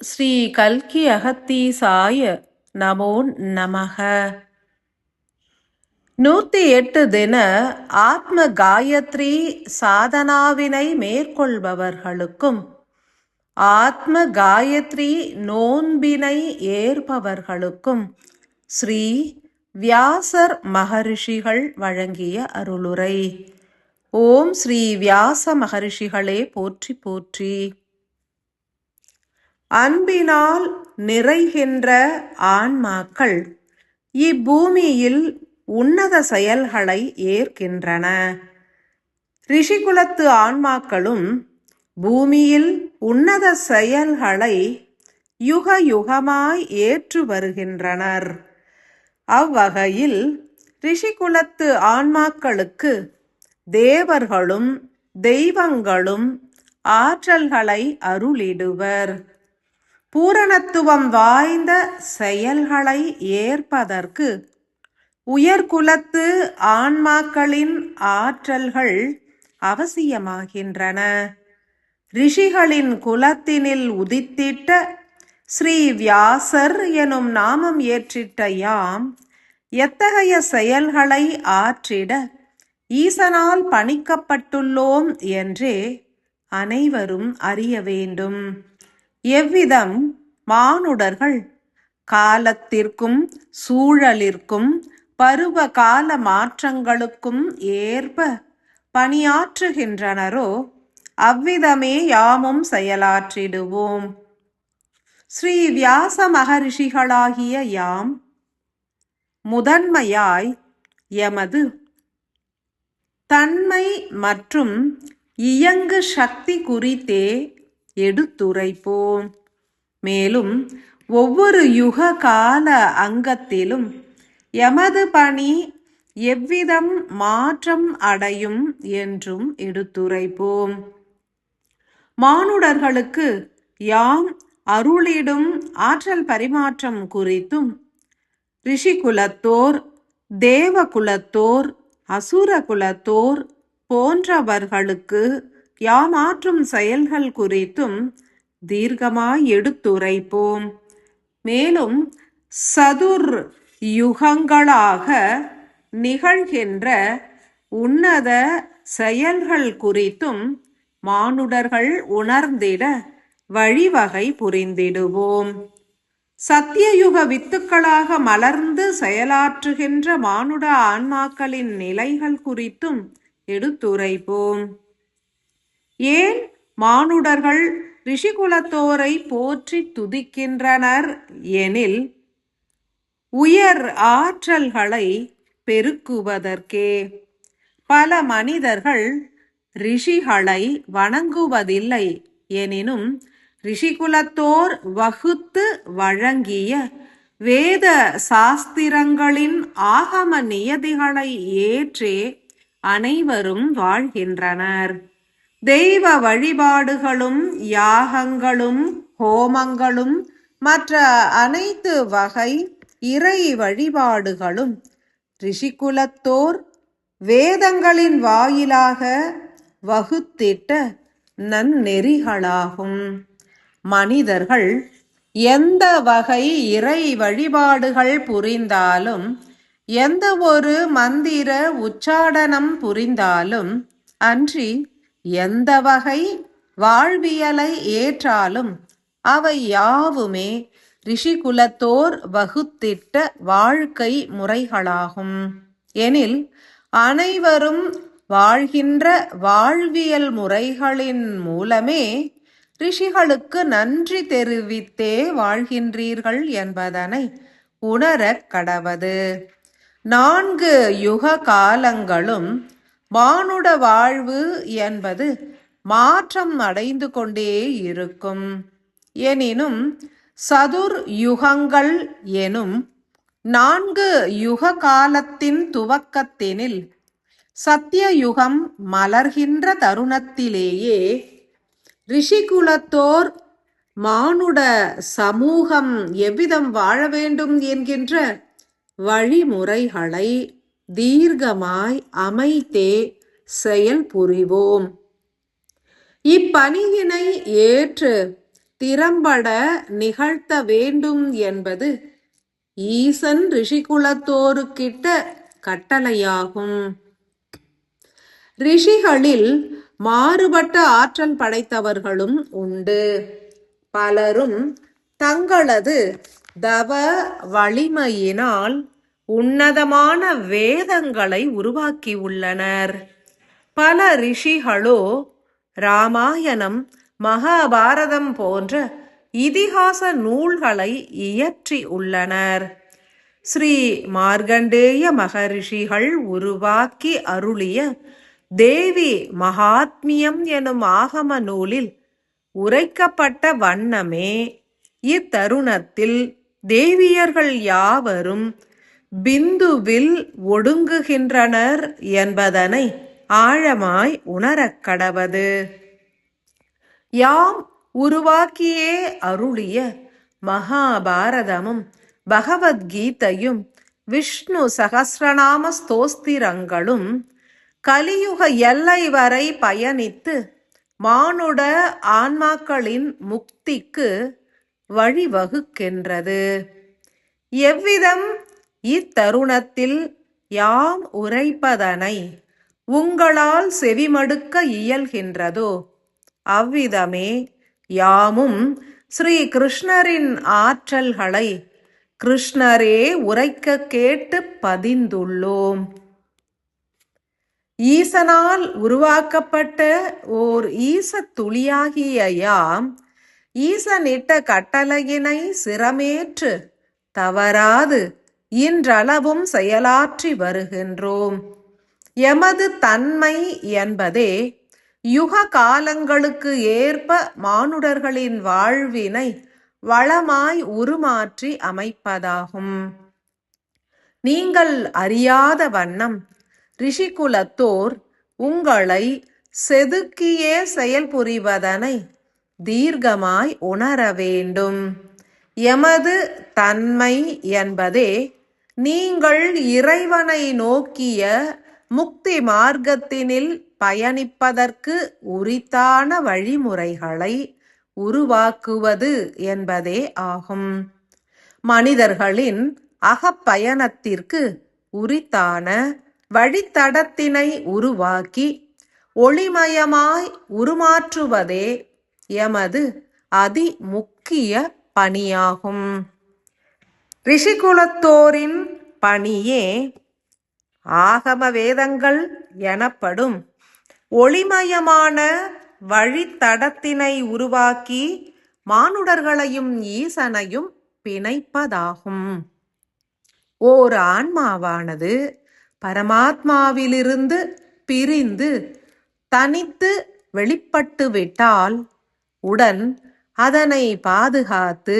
ஸ்ரீ கல்கி அகத்தீசாய நமோ நமக. 108 தின ஆத்ம காயத்ரி சாதனாவினை மேற்கொள்பவர்களுக்கும் ஆத்ம காயத்ரி நோன்பினை ஏற்பவர்களுக்கும் ஸ்ரீ வியாசர் மகரிஷிகள் வழங்கிய அருளுரை. ஓம் ஸ்ரீ வியாச மகரிஷிகளே போற்றி போற்றி. அன்பினால் நிறைகின்ற ஆன்மாக்கள் இப்பூமியில் உன்னத செயல்களை ஏற்கின்றன. ரிஷிகுலத்து ஆன்மாக்களும் பூமியில் உன்னத செயல்களை யுக யுகமாய் ஏற்று வருகின்றனர். அவ்வகையில் ரிஷிகுலத்து ஆன்மாக்களுக்கு தேவர்களும் தெய்வங்களும் ஆற்றல்களை அருளிடுவர். பூரணத்துவம் வாய்ந்த செயல்களை ஏற்பதற்கு உயர்குலத்து ஆன்மாக்களின் ஆற்றல்கள் அவசியமாகின்றன. ரிஷிகளின் குலத்தினில் உதித்திட்ட ஸ்ரீ வியாசர் எனும் நாமம் ஏற்றிட்ட யாம் எத்தகைய செயல்களை ஆற்றிட ஈசனால் பணிக்கப்பட்டுள்ளோம் என்றே அனைவரும் அறிய வேண்டும். எவ்விதம் மானுடர்கள் காலத்திற்கும் சூழலிற்கும் பருவ கால மாற்றங்களுக்கும் ஏற்ப பணியாற்றுகின்றனரோ அவ்விதமே யாமும் செயலாற்றிடுவோம். ஸ்ரீ வியாச மகரிஷிகளாகிய யாம் முதன்மையாய் எமது தன்மை மற்றும் இயங்கு சக்தி குறித்தே எடுத்துரைப்போம். மேலும் ஒவ்வொரு யுக கால அங்கத்திலும் எமது பணி எவ்விதம் மாற்றம் அடையும் என்றும் எடுத்துரைப்போம். மானுடர்களுக்கு யாம் அருளிடும் ஆற்றல் பரிமாற்றம் குறித்தும் ரிஷிகுலத்தோர், தேவகுலத்தோர், அசுர குலத்தோர் போன்றவர்களுக்கு யாம் ஆற்றும் செயல்கள் குறித்தும் தீர்க்கமாய் எடுத்துரைப்போம். மேலும் சதுர் யுகங்களாக நிகழ்கின்ற உன்னத செயல்கள் குறித்தும் மானுடர்கள் உணர்ந்திட வழிவகை புரிந்திடுவோம். சத்தியயுக வித்துக்களாக மலர்ந்து செயலாற்றுகின்ற மானுட ஆன்மாக்களின் நிலைகள் குறித்தும் எடுத்துரைப்போம். ஏன் மானுடர்கள் ரிஷிகுலத்தோரை போற்றி துதிக்கின்றனர் எனில் உயர் ஆற்றல்களை பெருக்குவதற்கே. பல மனிதர்கள் ரிஷிகளை வணங்குவதில்லை எனினும் ரிஷிகுலத்தோர் வகுத்து வழங்கிய வேத சாஸ்திரங்களின் ஆகம நியதிகளை ஏற்றே அனைவரும் வாழ்கின்றனர். தெய்வ வழிபாடுகளும் யாகங்களும் ஹோமங்களும் மற்ற அனைத்து வகை இறை வழிபாடுகளும் ரிஷிகுலத்தோர் வேதங்களின் வாயிலாக வகுத்திட்ட நன்னெறிகளாகும். மனிதர்கள் எந்த வகை இறை வழிபாடுகள் புரிந்தாலும், எந்த ஒரு மந்திர உச்சாடனம் புரிந்தாலும், அன்றி எந்த வகை வாழ்வியலை ஏற்றாலும் அவை யாவுமே ரிஷிகுலத்தோர் வகுத்திட்ட வாழ்க்கை முறைகளாகும். எனில் அனைவரும் வாழ்கின்ற வாழ்வியல் முறைகளின் மூலமே ரிஷிகளுக்கு நன்றி தெரிவித்தே வாழ்கின்றீர்கள் என்பதனை உணரக் கடவது. 4 யுக காலங்களும் மானுட வாழ்வு என்பது மாற்றம் அடைந்து கொண்டே இருக்கும். எனினும் சதுர் யுகங்கள் எனும் 4 யுக காலத்தின் துவக்கத்தினில் சத்தியயுகம் மலர்கின்ற தருணத்திலேயே ரிஷிகுலத்தோர் மானுட சமூகம் எவ்விதம் வாழ வேண்டும் என்கின்ற வழிமுறைகளை தீர்க்கமாய் அமைத்தே செயல் புரிவோம். இப்பணியினை ஏற்று திறம்பட நிகழ்த்த வேண்டும் என்பது ஈசன் ரிஷிகுலத்தோருக்கிட்ட கட்டளையாகும். ரிஷிகளில் மாறுபட்ட ஆற்றல் படைத்தவர்களும் உண்டு. பலரும் தங்களது தவ வலிமையினால் உன்னதமான வேதங்களை உருவாக்கியுள்ளனர். பல ரிஷிகளோ இராமாயணம், மகாபாரதம் போன்ற இதிகாச நூல்களை இயற்றி உள்ளனர். ஸ்ரீ மார்க்கண்டேய மகரிஷிகள் உருவாக்கி அருளிய தேவி மகாத்மியம் எனும் ஆகம நூலில் உரைக்கப்பட்ட வண்ணமே இத்தருணத்தில் தேவியர்கள் யாவரும் பிந்துவில் ஒடுங்குகின்றனர் என்பதனை ஆழமாய் உணரக் கடவது. யாம் உருவாக்கியே அருளிய மகாபாரதமும் பகவத்கீதையும் விஷ்ணு சகஸ்ரநாம ஸ்தோஸ்திரங்களும் கலியுக எல்லை வரை பயணித்து மானுட ஆன்மாக்களின் முக்திக்கு வழிவகுக்கின்றது. எவ்விதம் இத்தருணத்தில் யாம் உரைப்பதனை உங்களால் செவிமடுக்க இயல்கின்றதோ அவ்விதமே யாமும் ஸ்ரீ கிருஷ்ணரின் ஆற்றல்களை கிருஷ்ணரே உரைக்க கேட்டு பதிந்துள்ளோம். ஈசனால் உருவாக்கப்பட்ட ஓர் ஈசத் துளியாகிய யாம் ஈசனிட்ட கட்டளையினை சிரமேற்று தவறாது இன்றளவும் செயலாற்றி வருகின்றோம். எமது தன்மை என்பதே யுக காலங்களுக்கு ஏற்ப மானுடர்களின் வாழ்வினை வளமாய் உருமாற்றி அமைப்பதாகும். நீங்கள் அறியாத வண்ணம் ரிஷிகுலத்தோர் உங்களை செதுக்கியே செயல்புரிவதனை தீர்க்கமாய் உணர வேண்டும். எமது தன்மை என்பதே நீங்கள் இறைவனை நோக்கிய முக்தி மார்க்கத்தினில் பயணிப்பதற்கு உரித்தான வழிமுறைகளை உருவாக்குவது என்பதே ஆகும். மனிதர்களின் அகப்பயணத்திற்கு உரித்தான வழித்தடத்தினை உருவாக்கி ஒளிமயமாய் உருமாற்றுவதே எமது அதி முக்கிய பணியாகும். ரிஷிகுலத்தோரின் பணியே ஆகம வேதங்கள் எனப்படும் ஒளிமயமான வழித்தடத்தினை உருவாக்கி மானுடர்களையும் ஈசனையும் பிணைப்பதாகும். ஓர் ஆன்மாவானது பரமாத்மாவிலிருந்து பிரிந்து தனித்து வெளிப்பட்டுவிட்டால் உடன் அதனை பாதுகாத்து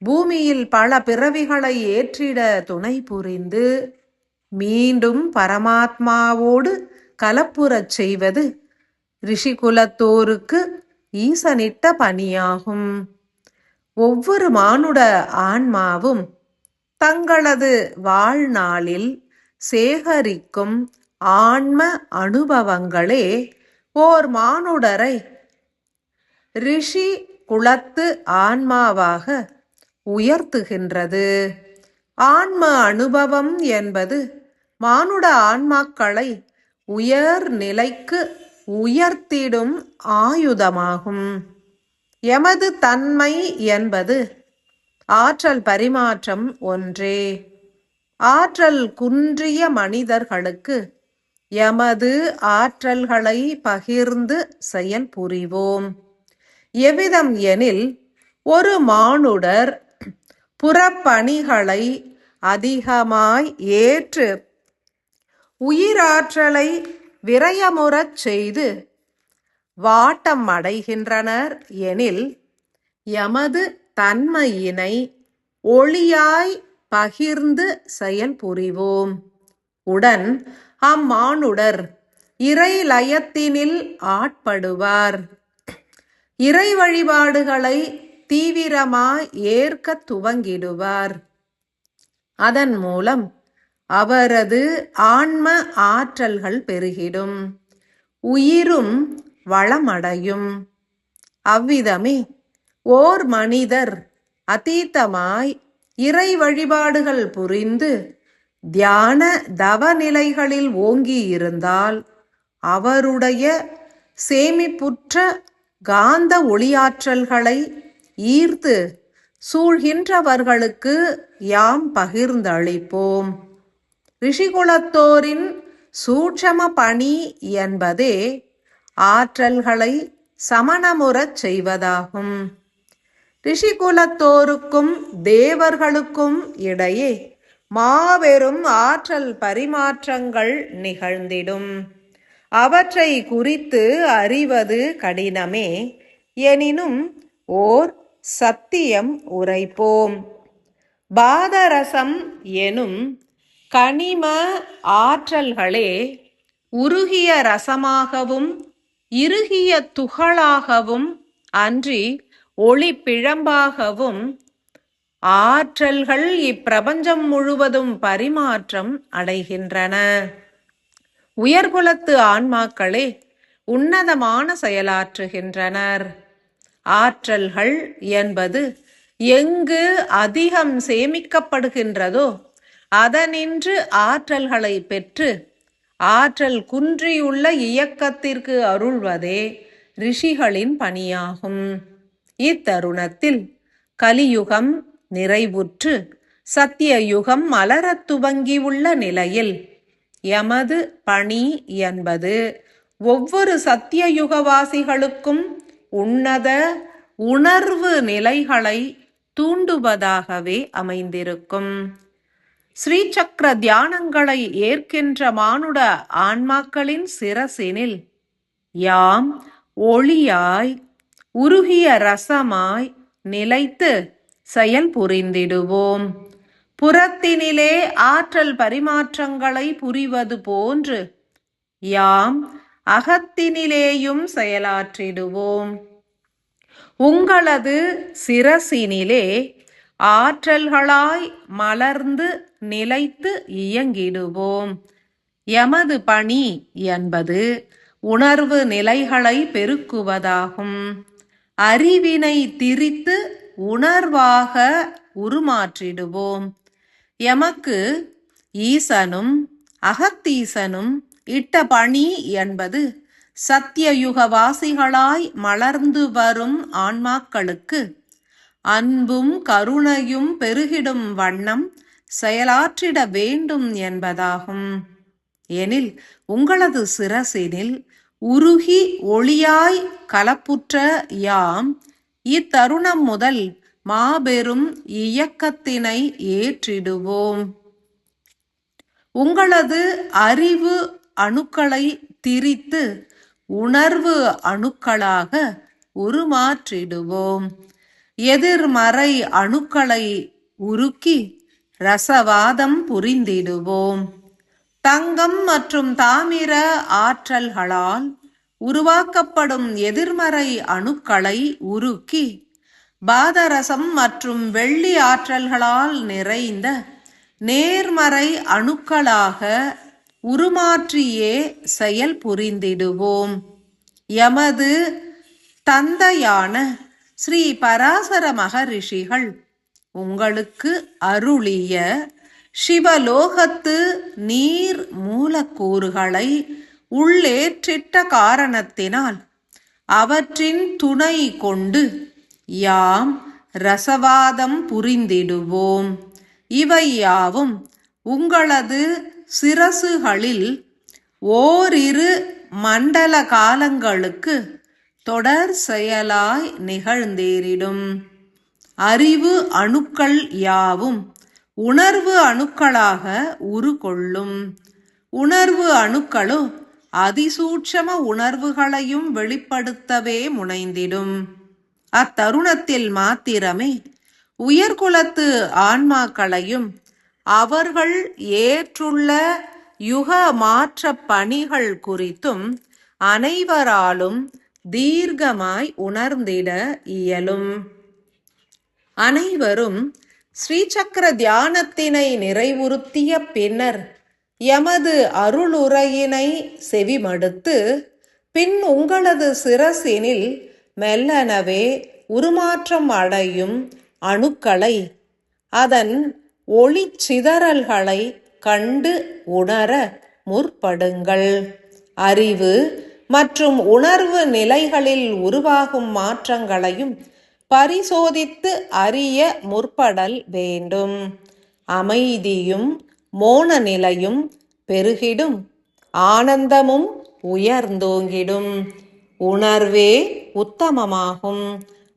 பூமியில் பல பிறவிகளை ஏற்றிட துணை புரிந்து மீண்டும் பரமாத்மாவோடு கலப்புறச் செய்வது ரிஷிகுலத்தோருக்கு ஈசனிட்ட பணியாகும். ஒவ்வொரு மானுட ஆன்மாவும் தங்களது வாழ்நாளில் சேகரிக்கும் ஆன்ம அனுபவங்களே ஓர் மானுடரை ரிஷி குலத்து ஆன்மாவாக உயர்த்துகின்றது. ஆன்ம அனுபவம் என்பது மானுட ஆன்மாக்களை உயர் நிலைக்கு உயர்த்திடும் ஆயுதமாகும். எமது தன்மை என்பது ஆற்றல் பரிமாற்றம் ஒன்றே. ஆற்றல் குன்றிய மனிதர்களுக்கு எமது ஆற்றல்களை பகிர்ந்து செயல் புரிவோம். எவ்விதம் எனில் ஒரு மானுடர் புறப்பணிகளை அதிகமாய் ஏற்று உயிராற்றலை விரயமுறச் செய்து வாட்டம் அடைகின்றனர் எனில் எமது தன்மையினை ஒளியாய் பகிர்ந்து செயல் புரிவோம். உடன் அம்மானுடர் இறை லயத்தினில் ஆட்படுவார். இறை வழிபாடுகளை தீவிரமாய் ஏற்க துவங்கிடுவார். அதன் மூலம் அவரது ஆன்ம ஆற்றல்கள் பெருகிடும், உயிரும் வளமடையும். அவ்விதமே ஓர் மனிதர் அதீதமாய் இறை வழிபாடுகள் புரிந்து தியான தவ நிலைகளில் ஓங்கி இருந்தால் அவருடைய சேமிப்புற்ற காந்த ஒளியாற்றல்களை ஈர்த்து சூழ்கின்றவர்களுக்கு யாம் பகிர்ந்தளிப்போம். ரிஷிகுலத்தோரின் சூட்சம பணி என்பதே ஆற்றல்களை சமணமுறச் செய்வதாகும். ரிஷிகுலத்தோருக்கும் தேவர்களுக்கும் இடையே மாபெரும் ஆற்றல் பரிமாற்றங்கள் நிகழ்ந்திடும். அவற்றை குறித்து அறிவது கடினமே. எனினும் ஓர் சத்தியம் உரைப்போம். பாதரசம் எனும் கனிம ஆற்றல்களே உருகிய ரசமாகவும் இறுகிய துகளாகவும் அன்றி ஒளி பிழம்பாகவும் ஆற்றல்கள் இப்பிரபஞ்சம் முழுவதும் பரிமாற்றம் அடைகின்றன. உயர்குலத்து ஆன்மாக்களே உன்னதமான செயலாற்றுகின்றனர். ஆற்றல்கள் என்பது எங்கு அதிகம் சேமிக்கப்படுகின்றதோ அதனின்று ஆற்றல்களை பெற்று ஆற்றல் குன்றியுள்ள இயக்கத்திற்கு அருள்வதே ரிஷிகளின் பணியாகும். இத்தருணத்தில் கலியுகம் நிறைவுற்று சத்தியயுகம் மலரத் துவங்கியுள்ள நிலையில் எமது பணி என்பது ஒவ்வொரு சத்தியயுகவாசிகளுக்கும் உன்னத உணர்வு நிலைகளை தூண்டுவதாகவே அமைந்திருக்கும். ஸ்ரீசக்கர தியானங்களை ஏற்கின்ற மானுட ஆன்மாக்களின் சிரசினில் யாம் ஒளியாய் உருகிய ரசமாய் நிலைத்து செயல் புரிந்திடுவோம். புறத்தினிலே ஆற்றல் பரிமாற்றங்களை புரிவது போன்று யாம் அகத்தினிலேயும் செயலாற்றிடுவோம். உங்களது சிரசினிலே ஆற்றல்களாய் மலர்ந்து நிலைத்து இயங்கிடுவோம். எமது பணி என்பது உணர்வு நிலைகளை பெருக்குவதாகும். அறிவினை திரித்து உணர்வாக உருமாற்றிடுவோம். எமக்கு ஈசனும் அகத்தீசனும் இட்ட பணி என்பது சத்தியயுகவாசிகளாய் மலர்ந்து வரும் ஆன்மாக்களுக்கு அன்பும் கருணையும் பெருகிடும் வண்ணம் செயலாற்றிட வேண்டும் என்பதாகும். எனில் உங்களது சிரசினில் உருகி ஒளியாய் கலப்புற்ற யாம் இத்தருணம் முதல் மாபெரும் இயக்கத்தினை ஏற்றிடுவோம். உங்களது அறிவு அணுக்களை திரித்து உணர்வு அணுக்களாக உருமாற்றிடுவோம். எதிர்மறை அணுக்களை உருக்கி ரசவாதம் புரிந்திடுவோம். தங்கம் மற்றும் தாமிர ஆற்றல்களால் உருவாக்கப்படும் எதிர்மறை அணுக்களை உருக்கி பாதரசம் மற்றும் வெள்ளி ஆற்றல்களால் நிறைந்த நேர்மறை அணுக்களாக உருமாற்றியே செயல் புரிந்திடுவோம். எமது தந்தையான ஸ்ரீ பராசர மகரிஷிகள் உங்களுக்கு அருளிய சிவலோகத்து நீர் மூலக்கூறுகளை உள்ளேற்றிட்ட காரணத்தினால் அவற்றின் துணை கொண்டு யாம் ரசவாதம் புரிந்திடுவோம். இவை யாவும் உங்களது சிரசுகளில் ஓரிரு மண்டல காலங்களுக்கு தொடர் செயலாய் நிகழ்ந்தேறிடும். அறிவு அணுக்கள் யாவும் உணர்வு அணுக்களாக உருக்கொள்ளும். உணர்வு அணுக்களோ அதிசூட்சம உணர்வுகளையும் வெளிப்படுத்தவே முனைந்திடும். அத்தருணத்தில் மாத்திரமே உயர்குலத்து ஆன்மாக்களையும் அவர்கள் ஏற்றுள்ள யுக மாற்ற பணிகள் குறித்தும் அனைவராலும் தீர்க்கமாய் உணர்ந்திட இயலும். அனைவரும் ஸ்ரீசக்கர தியானத்தினை நிறைவுறுத்திய பின்னர் எமது அருளுரையினை செவிமடுத்து பின் உங்களது சிரசினில் மெல்லனவே உருமாற்றம் அடையும் அணுக்களை அதன் ஒளிச்சிதறல்களை கண்டு உணர முற்படுங்கள். அறிவு மற்றும் உணர்வு நிலைகளில் உருவாகும் மாற்றங்களையும் பரிசோதித்து அறிய முற்படல் வேண்டும். அமைதியும் மோன நிலையும் பெருகிடும், ஆனந்தமும் உயர்ந்தோங்கிடும். உணர்வே உத்தமமாகும்.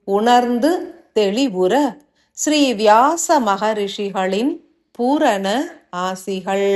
உணர்ந்து தெளிவுற ஸ்ரீ வியாச மகரிஷிகளின் பூரண ஆசிகள்.